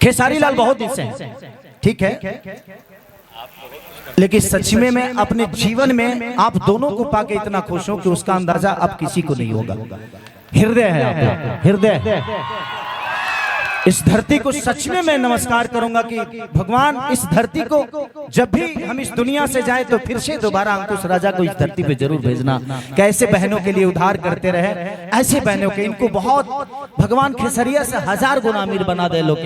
खेसारी लाल बहुत दिन से हैं, ठीक है, लेकिन सच में मैं अपने जीवन में आप दोनों को पाके इतना खुश हूं कि उसका अंदाजा अब किसी को नहीं होगा। हृदय है आप, हृदय। इस धरती को सच में मैं नमस्कार करूंगा कि भगवान इस धरती को जब भी हम इस दुनिया से जाए तो फिर से दोबारा अंकुश राजा को इस धरती पे जरूर भेजना। कैसे बहनों के लिए उद्धार करते रहे, ऐसे बहनों के इनको बहुत भगवान खेसरिया से 1000 गुना अमीर बना दे लोग,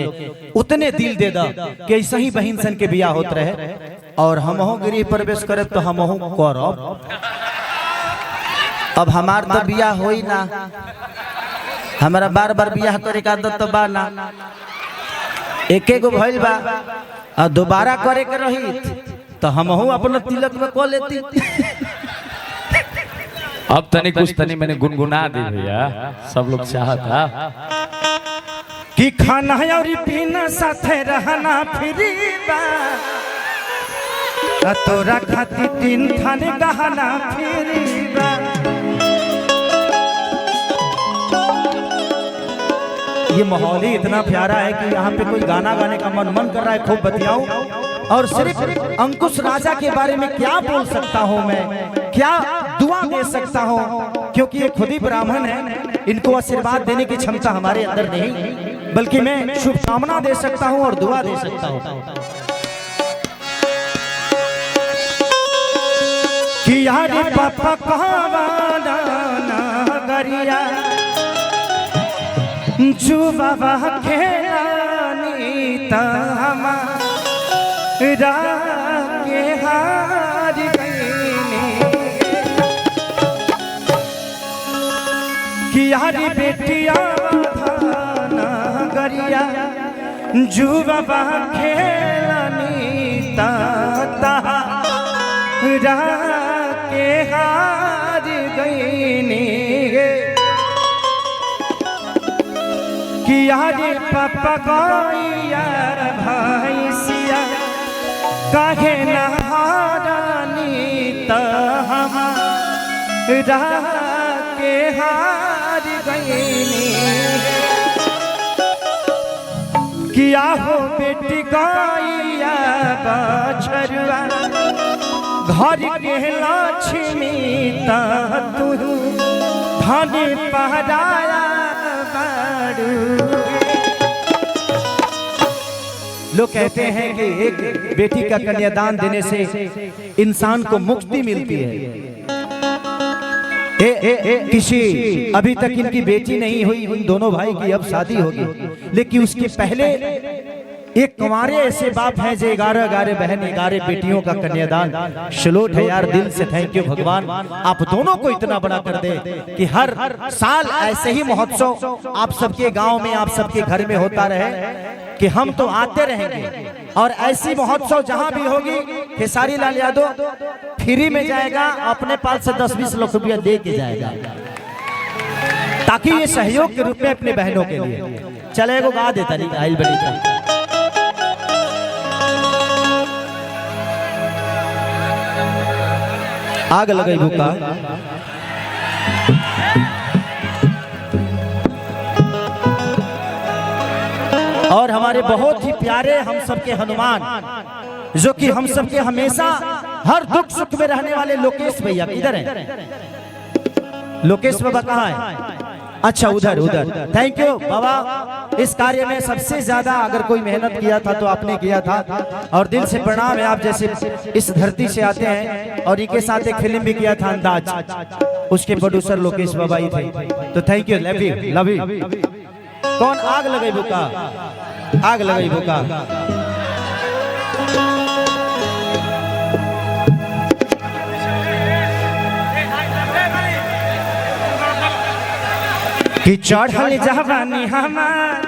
उतने दिल दे दा कि ऐसा ही बहन सन के बियाह होते रहे। और हम गृह प्रवेश करे तो हम करब, अब हमार तो बियाह हो ही ना, हमारा बार बार बियाह करे का आदत तो बा ना, एके गो भइल बा और दोबारा करे के रही तो हम अपना तिलक में को लेती। अब तनी कुछ तनी मैंने गुनगुना दी भैया, सब लोग चाहता कि खाना और पीना साथे रहना फ्री बा, तोरा खाती 3 थाने गहना फ्री बा। ये माहौल ही इतना प्यारा है कि यहाँ पे कोई गाना गाने का मन कर रहा है, खूब बतियाऊं। और सिर्फ अंकुश राजा के बारे में क्या बोल सकता हूँ मैं, क्या दुआ दे सकता हूँ, क्योंकि ये खुद ही ब्राह्मण है, इनको आशीर्वाद देने की क्षमता हमारे अंदर नहीं, बल्कि मैं शुभकामना दे सकता हूँ और दुआ दे सकता हूँ कि यारे पापा कहवाना नगरिया जो बाबा खेलानी तहमा के हार गईनी कि यारी बेटिया नगरिया जो बाबा खेलानी तहमा के हार गईनी कि यारे पापा गैया भैंसिया काहे नहारानी त हमारा के हार गईनी कि आहो बेटी गैया बछरुआ घर के लक्ष्मी त तू धन पहराया। लोग कहते हैं कि एक बेटी का कन्यादान देने से इंसान को मुक्ति मिलती है। किसी अभी तक इनकी बेटी नहीं हुई, उन दोनों भाई की अब शादी होगी, लेकिन उसके पहले एक कुंवारे ऐसे बाप हैं जो 11 बहन 11 बेटियों का कन्यादान। सलूट है यार, दिल से थैंक यू भगवान, आप दोनों को इतना बड़ा कर दे कि हर साल ऐसे ही महोत्सव आप सबके गांव में, आप सबके घर में होता रहे, कि हम तो आते रहेंगे। और ऐसी महोत्सव जहां भी होगी खेसारी लाल यादव फ्री में जाएगा, अपने पास से 10-20 लाख रुपया दे के जाएगा, ताकि ये सहयोग के रूप में अपने बहनों के लिए चले। वो गा देता नहीं आइल बड़ी आग लगे भूखा और हमारे बहुत ही प्यारे हम सबके हनुमान, जो कि हम सबके हमेशा हर दुख सुख में रहने वाले लोकेश भैया किधर हैं? लोकेश बाबा कहाँ हैं? अच्छा उधर उधर। थैंक यू बाबा, इस कार्य में सबसे ज्यादा अगर कोई मेहनत किया था तो आपने किया था, और दिल से प्रणाम है। आप जैसे इस धरती से आते हैं, और इनके साथ एक फिल्म भी किया था अंदाज, उसके प्रोड्यूसर लोकेश बाबा ही थे, तो थैंक यू, लव यू। कौन आग लगाई बुका, आग लगाई बुका। कि चढ़ल जवानी हमार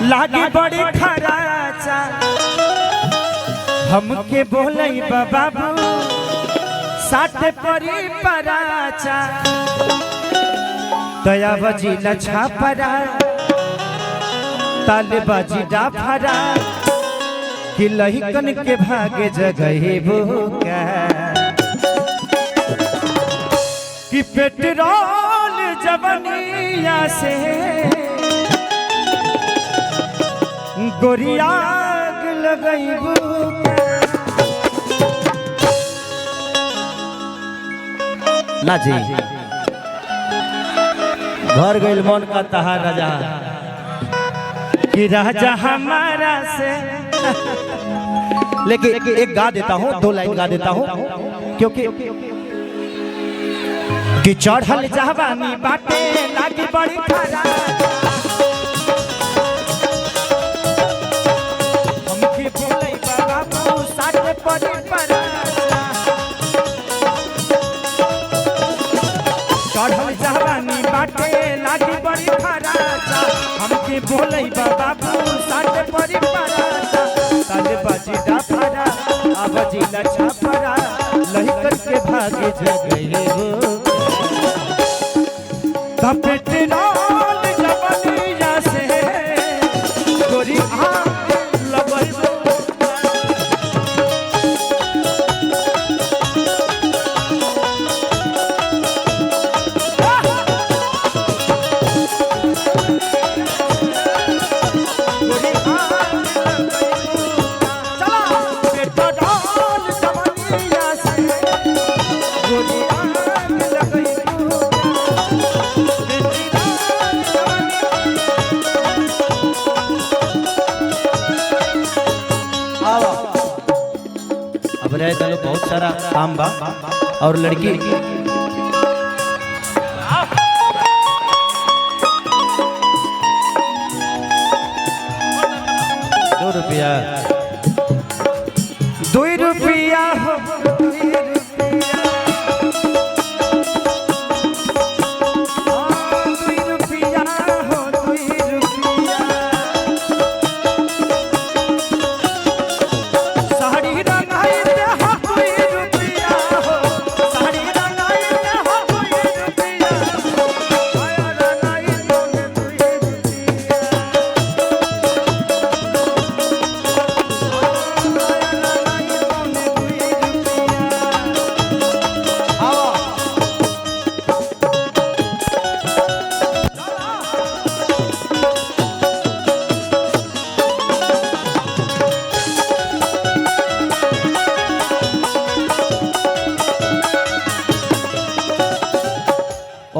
लागे बड़ी खराचा, हमके बोलई बाबू साथ परी पराचा, दया बजी लछा परा ताल बाजी डाफरा, कि लहिकन के भागे जगहे भूखा, कि पेट्रोल जवनिया से गोरिया लगैबू ना जी घर गइल मन का तहा राजा कि राजा हमारा से लेकिन एक गा देता हूँ, 2 लाइन गा देता हूँ क्योंकि कि चढ़ल जवानी बाटे लागी बड़ी खरा हमके बोलै बाबू साथे पड़ी परा चढ़ल जवानी बाटे लागी बड़ी खरा हमके बोलै बाबू साथे पड़ी परा ताले बाजी डाफरा आवाजी लछा परा लही करके भागे जगए हो पेट्रोल जवनिया से गोरी लगैबू अब रहे चलो बहुत सारा काम बा और लड़की ₹2 हो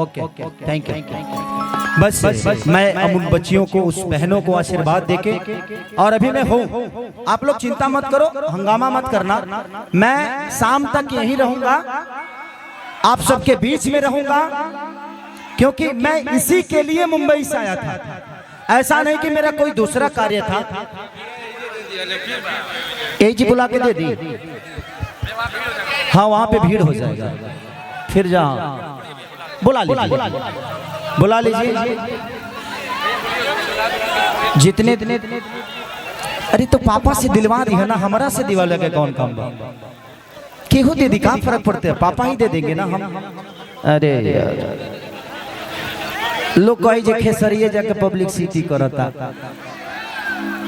ओके थैंक यू। बस मैं अब उन बच्चियों को, उस बहनों को आशीर्वाद देके, और अभी मैं हूँ, आप लोग चिंता मत करो, हंगामा मत करना, मैं शाम तक यहीं रहूंगा, आप सबके बीच में रहूंगा, क्योंकि मैं इसी के लिए मुंबई से आया था। ऐसा नहीं कि मेरा कोई दूसरा कार्य था। जी बुला के दे दी, हाँ वहां पे भीड़ हो जाएगा, फिर जहाँ बुला लीजिए जितने अरे तो पापा से दिलवा दी है ना, हमारा से दिवा लगे कौन काम बा, केहू दे दी, का फर्क पड़ते है, पापा ही दे देंगे ना हम। अरे लोग कही जे खेसरिए जाके पब्लिसिटी करता,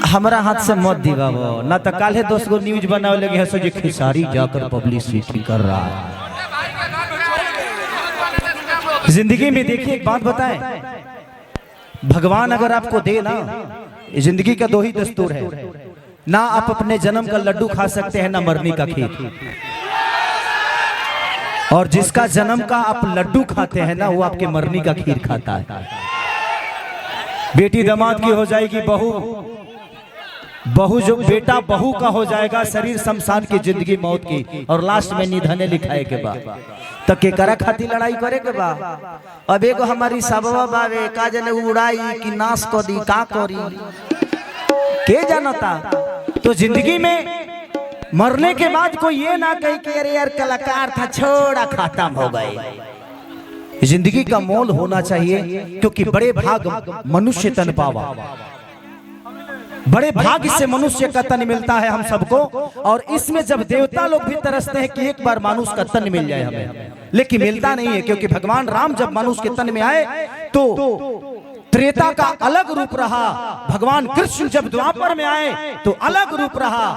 हमारा हाथ से मत दिवाओ ना, तो काले 10 गो न्यूज बनावे लगे हसो जे खेसारी जाकर पब्लिसिटी कर रहा है। जिंदगी में देखिए एक बात बताएं, भगवान अगर आपको दे ना, जिंदगी का 2 ही दस्तूर है, ना आप अपने जन्म का लड्डू खा सकते हैं, ना मरने का खीर। और जिसका जन्म का आप लड्डू खाते हैं ना, वो आपके मरने का खीर खाता है। बेटी दामाद की हो जाएगी बहू जो बेटा बहू का हो जाएगा, शरीर शमशान की, जिंदगी मौत की, और लास्ट में निधने लिखाए के बाद तो के करा खाती लड़ाई करे के बा। अब एगो हमारी सबवा बावे का जने उड़ाई कि नाश को दी, का करी के जानता। तो जिंदगी में मरने के बाद कोई ये ना कहे कि अरे यार कलाकार था, छोड़ा खत्म हो गए। जिंदगी का मोल होना चाहिए, क्योंकि बड़े भाग मनुष्य तन पावा, बड़े भाग्य से मनुष्य का तन मिलता है हम सबको। और इसमें जब देवता लोग भी तरसते हैं कि एक बार मानुष का तन मिल जाए हमें, लेकिन मिलता नहीं है, क्योंकि भगवान राम जब मानुष के तन में आए तो त्रेता का अलग रूप रहा, भगवान कृष्ण जब द्वापर में आए तो अलग रूप रहा।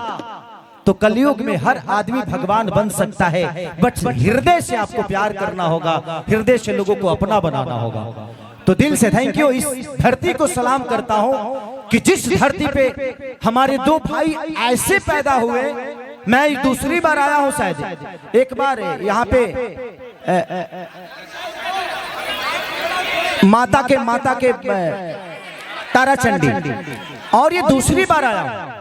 तो कलयुग में हर आदमी भगवान बन सकता है, बट हृदय से आपको प्यार करना होगा, हृदय से लोगों को अपना बनाना होगा। तो दिल से थैंक यू, इस धरती को सलाम करता हूँ कि जिस धरती पे हमारे दो भाई ऐसे पैदा हुए, मैं दूसरी बार आया हूं शायद, एक बार यहाँ पे माता के ताराचंडी, और ये दूसरी बार आया हूं।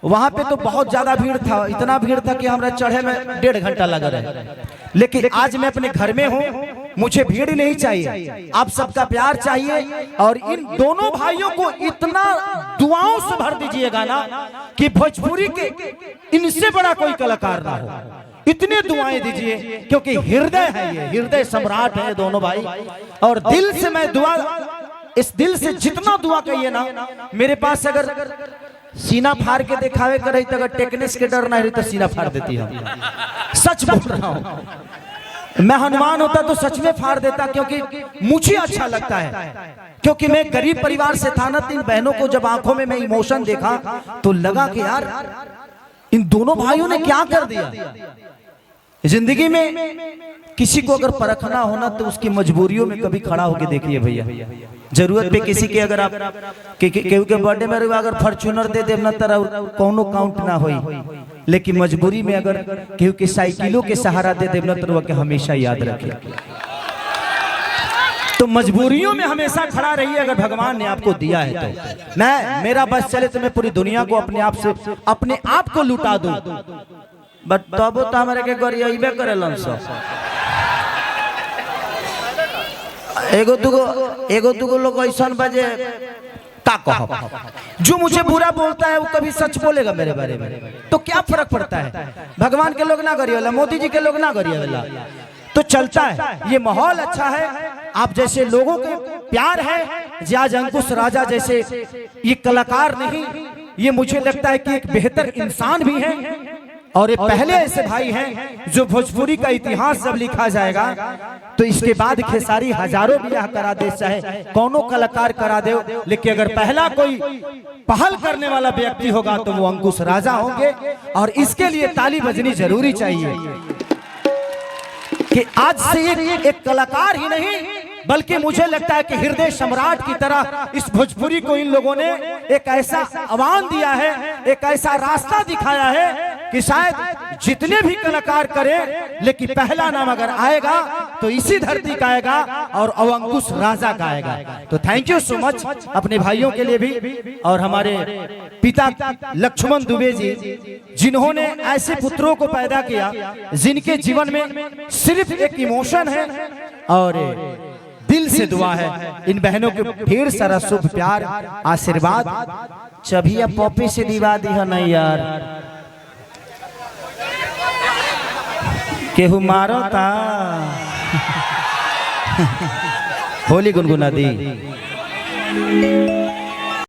वहां पे तो बहुत ज्यादा भीड़ था, इतना भीड़ था कि हमरा चढ़े में 1.5 घंटा लगा रहा। लेकिन आज मैं अपने घर में हूं, मुझे भीड़ नहीं चाहिए, आप सबका प्यार चाहिए। और इन दोनों भाइयों को इतना दुआओं से भर दीजिएगा ना कि भोजपुरी के इनसे बड़ा कोई कलाकार ना हो। इतने दुआएं दीजिए, क्योंकि हृदय है, ये हृदय सम्राट है दोनों भाई। और दिल से मैं दुआ, इस दिल से जितना दुआ कहिए ना, मेरे पास अगर सीना फाड़ के दिखावे करे तो अगर टेक्निस के डर ना रही तो सीना फाड़ देती है। सच बोल रहा हूं, मैं हनुमान होता तो सच में फाड़ देता, क्योंकि मुझे अच्छा लगता है। क्योंकि मैं गरीब परिवार से था ना, 3 बहनों को जब आंखों में मैं इमोशन देखा तो लगा कि यार इन दोनों भाइयों ने क्या कर दिया। जिंदगी में किसी को अगर परखना होना तो उसकी मजबूरियों में कभी खड़ा होके देखिए भैया। जरूरत पे किसी के अगर आप केहू के बर्थडे में अगर फॉर्च्यूनर दे देव ना तरह कोनो काउंट ना होई, लेकिन मजबूरी में अगर केहू के साइकिलों के सहारा दे देव ना तरह के हमेशा याद रखे। तो मजबूरियों में हमेशा खड़ा रहिए, अगर भगवान ने आपको दिया है तो। मैं मेरा बस चले तो मैं पूरी दुनिया को अपने आप को लुटा दूं, बट तब तो हमारे के गरियाबे करेलन सब। एगो दुगो लोग ऐसा बजे जो मुझे बुरा बोलता है वो कभी सच बोलेगा मेरे बारे में, तो क्या फर्क पड़ता है। भगवान के लोग ना गरियाला, मोदी जी के लोग ना गरियाला, तो चलता है। ये माहौल अच्छा है, आप जैसे लोगों को प्यार है। आज अंकुश राजा जैसे ये कलाकार नहीं, ये मुझे लगता है कि एक बेहतर इंसान भी है। और ये पहले ऐसे भाई हैं जो भोजपुरी का इतिहास जब लिखा जाएगा तो इसके बाद खेसारी हजारों ब्याह करा दे, चाहे कौनो कलाकार करा दे, लेकिन अगर पहला कोई पहल करने वाला व्यक्ति होगा तो वो अंकुश राजा होंगे। और इसके लिए ताली बजनी जरूरी चाहिए कि आज से एक कलाकार ही नहीं, बल्कि मुझे लगता है कि हृदय सम्राट की तरह इस भोजपुरी को इन लोगों ने एक ऐसा आह्वान दिया है, एक ऐसा रास्ता दिखाया है कि शायद जितने भी कलाकार करें, लेकिन पहला नाम अगर आएगा तो इसी धरती का आएगा और अंकुश राजा का आएगा। तो थैंक यू सो मच अपने भाइयों के लिए भी, और हमारे पिता लक्ष्मण दुबे जी जिन्होंने ऐसे पुत्रों को पैदा किया जिनके जीवन में सिर्फ एक इमोशन है और दिल से दुआ है। इन बहनों के ढेर सारा शुभ प्यार आशीर्वाद। चबिया पॉपी से दिवा दी है नहीं यार, केहू मारो ता होली गुनगुना दी।